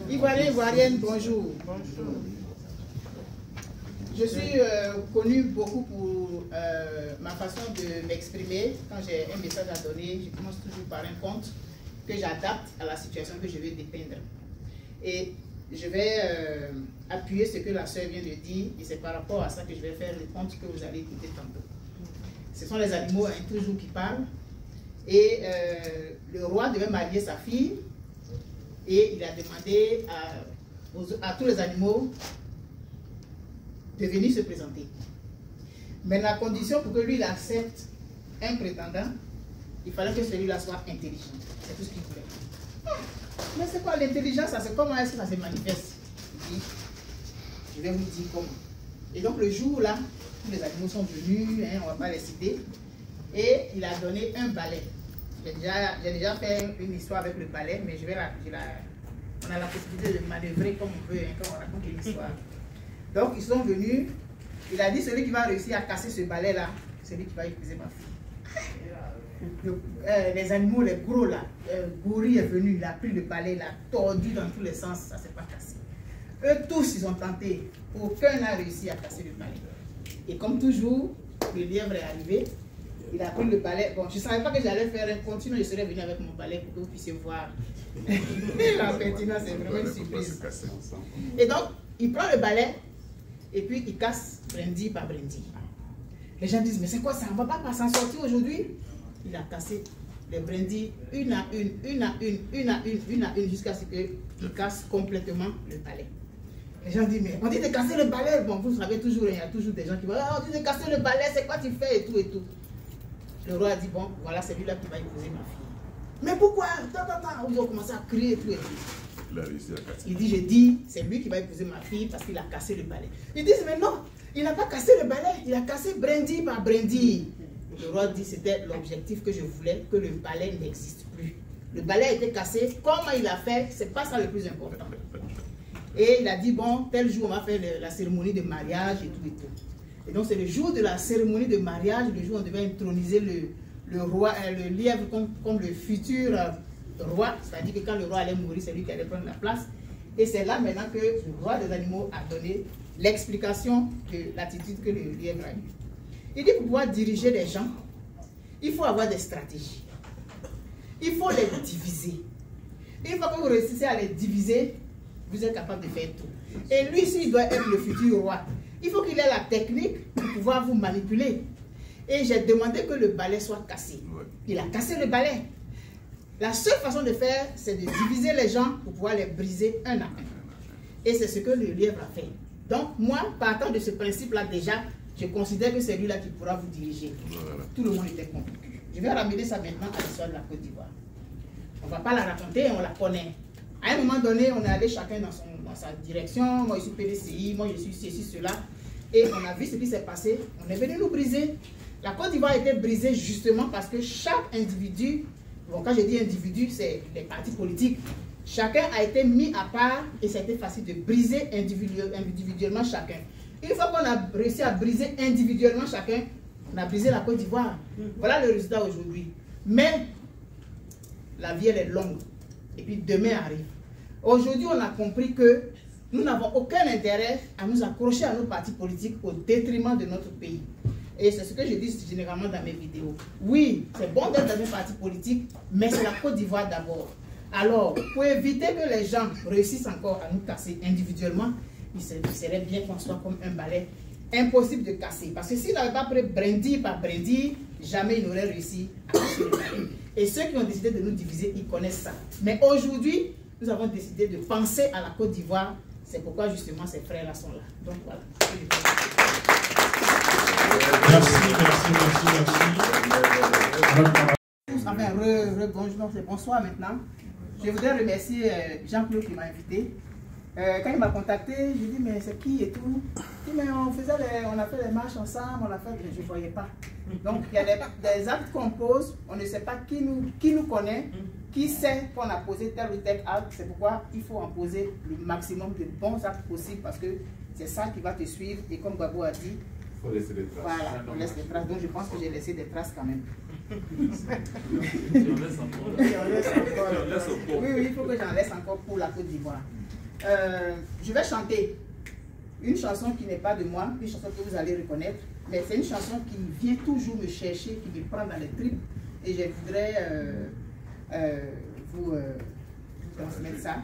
Ivoiriens, Ivoirienne, bonjour. Bonjour. Je suis connue beaucoup pour ma façon de m'exprimer. Quand j'ai un message à donner, je commence toujours par un conte que j'adapte à la situation que je vais dépeindre. Et je vais appuyer ce que la sœur vient de dire, et c'est par rapport à ça que je vais faire le conte que vous allez écouter tantôt. Ce sont les animaux toujours qui parlent. Et le roi devait marier sa fille, et il a demandé à tous les animaux de venir se présenter. Mais la condition pour que lui il accepte un prétendant, il fallait que celui-là soit intelligent. C'est tout ce qu'il voulait. Mais c'est quoi l'intelligence? Comment est-ce que ça se manifeste? Je vais vous dire comment. Et donc le jour là, tous les animaux sont venus, hein, on ne va pas les citer, et il a donné un balai. J'ai déjà fait une histoire avec le balai, mais on a la possibilité de manœuvrer comme on veut, hein, quand on raconte une histoire. Donc ils sont venus, il a dit celui qui va réussir à casser ce balai là, c'est lui qui va épouser ma fille. Les animaux, les gros là, Gouri est venu, il a pris le balai, il a tordu dans tous les sens, ça ne s'est pas cassé. Eux tous ils ont tenté, aucun n'a réussi à casser le balai. Et comme toujours, le lièvre est arrivé, il a pris le balai. Bon, je ne savais pas que j'allais faire un compte, sinon je serais venu avec mon balai pour que vous puissiez voir. La pertinence, c'est vraiment une surprise. Et donc, il prend le balai et puis il casse brindille par brindille. Les gens disent, mais c'est quoi ça? On ne va pas s'en sortir aujourd'hui? Il a cassé les brindilles une à une, jusqu'à ce qu'il casse complètement le balai. Les gens disent, mais on dit de casser le balai. Bon, vous savez toujours, il y a toujours des gens qui vont, oh, on dit de casser le balai, c'est quoi tu fais et tout et tout. Le roi a dit, bon, voilà, c'est lui-là qui va épouser ma fille. Mais pourquoi? Ils ont commencé à crier et tout et tout. Il a réussi à casser. Il dit, je dis, c'est lui qui va épouser ma fille parce qu'il a cassé le balai. Ils disent, mais non, il n'a pas cassé le balai, il a cassé brindille par brindille. Le roi dit, c'était l'objectif que je voulais, que le balai n'existe plus. Le balai a été cassé, comment il a fait, c'est pas ça le plus important. Et il a dit, bon, tel jour, on va faire la cérémonie de mariage et tout et tout. Et donc, c'est le jour de la cérémonie de mariage, le jour où on devait introniser le roi, le lièvre comme le futur roi. C'est-à-dire que quand le roi allait mourir, c'est lui qui allait prendre la place. Et c'est là maintenant que le roi des animaux a donné l'explication de l'attitude que le lièvre a eue. Il dit, pour pouvoir diriger les gens, il faut avoir des stratégies. Il faut les diviser. Une fois que vous réussissez à les diviser, vous êtes capable de faire tout. Et lui, s'il doit être le futur roi, il faut qu'il ait la technique pour pouvoir vous manipuler. Et j'ai demandé que le balai soit cassé. Il a cassé le balai. La seule façon de faire, c'est de diviser les gens pour pouvoir les briser un à un. Et c'est ce que le lièvre a fait. Donc moi, partant de ce principe-là déjà, je considère que c'est lui-là qui pourra vous diriger. Voilà. Tout le monde était convaincu. Je vais ramener ça maintenant à l'histoire de la Côte d'Ivoire. On ne va pas la raconter, on la connaît. À un moment donné, on est allé chacun dans sa direction. Moi, je suis PDCI, moi, je suis ceci, cela. Et on a vu ce qui s'est passé. On est venu nous briser. La Côte d'Ivoire a été brisée justement parce que chaque individu, bon, quand je dis individu, c'est les partis politiques, chacun a été mis à part et c'était facile de briser individuellement chacun. Une fois qu'on a réussi à briser individuellement chacun, on a brisé la Côte d'Ivoire. Voilà le résultat aujourd'hui. Mais la vie, elle est longue. Et puis demain arrive. Aujourd'hui, on a compris que nous n'avons aucun intérêt à nous accrocher à nos partis politiques au détriment de notre pays. Et c'est ce que je dis généralement dans mes vidéos. Oui, c'est bon d'être dans un parti politique, mais c'est la Côte d'Ivoire d'abord. Alors, pour éviter que les gens réussissent encore à nous casser individuellement, il serait bien qu'on soit comme un balai, impossible de casser. Parce que s'il n'avait pas pris brindille par brindille, jamais il n'aurait réussi à casser le balai. Et ceux qui ont décidé de nous diviser, ils connaissent ça. Mais aujourd'hui, nous avons décidé de penser à la Côte d'Ivoire. C'est pourquoi justement ces frères-là sont là. Donc voilà. Merci. Enfin, bonjour, c'est bonsoir maintenant. Je voudrais remercier Jean-Claude qui m'a invité. Quand il m'a contacté, je lui ai dit, mais c'est qui et tout. Il dit, mais on a fait les marches ensemble, on a fait, je ne voyais pas. Donc, il y a des actes qu'on pose, on ne sait pas qui nous connaît, qui sait qu'on a posé tel ou tel acte. C'est pourquoi il faut en poser le maximum de bons actes possibles parce que c'est ça qui va te suivre. Et comme Babo a dit, il faut laisser des traces. Voilà, on laisse des traces. Donc, je pense que j'ai laissé des traces quand même. Si on laisse encore. Oui, oui. il faut que j'en laisse encore pour la Côte d'Ivoire. Je vais chanter une chanson qui n'est pas de moi, une chanson que vous allez reconnaître, mais c'est une chanson qui vient toujours me chercher, qui me prend dans les tripes, et je voudrais vous transmettre ça.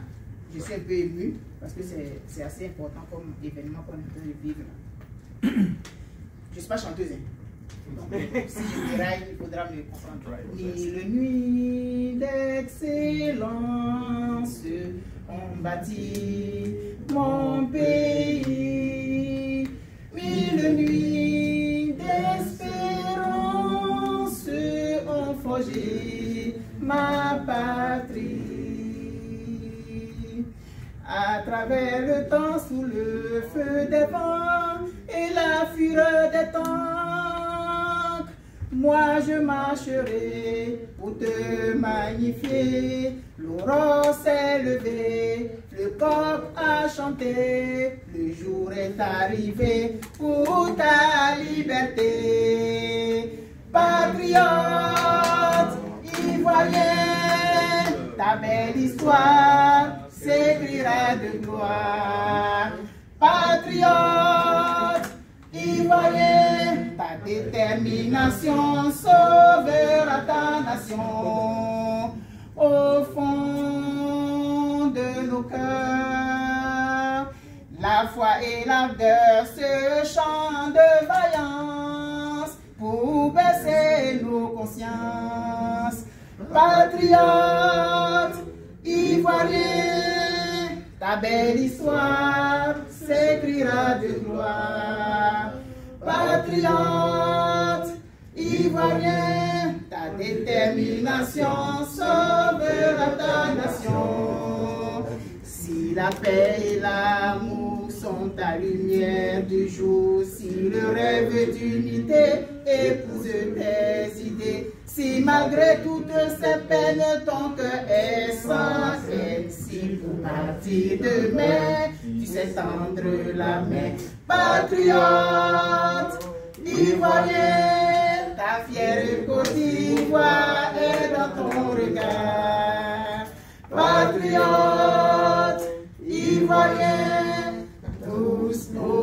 Je suis un peu émue parce que c'est assez important comme événement qu'on est en train de vivre là. Je ne suis pas chanteuse, hein. Donc, si je déraille, il faudra me comprendre. Mille nuits d'excellence ont bâti mon pays. Mille nuits d'espérance ont forgé ma patrie. À travers le temps, sous le feu des vents et la fureur des temps, moi je marcherai pour te magnifier. L'aurore s'est levée, le coq a chanté, le jour est arrivé pour ta liberté. Patriote, ivoirien, ta belle histoire s'écrira de gloire. Patriote, ivoirien, ta détermination sauvera ta nation. Au fond de nos cœurs, la foi et l'ardeur se chantent de vaillance pour baisser nos consciences. Patriote, ivoirien, ta belle histoire s'écrira de gloire. Patriote, ivoirien, ta détermination sauvera ta nation. Si la paix et l'amour sont ta lumière du jour, si le rêve d'unité épouse tes idées, si malgré toutes ces peines ton cœur est sans haine, si pour partir demain tu sais tendre la main. Patriote, ivoirien, ta fière Côte d'Ivoire est dans ton regard. Patriote, ivoirien, tous nos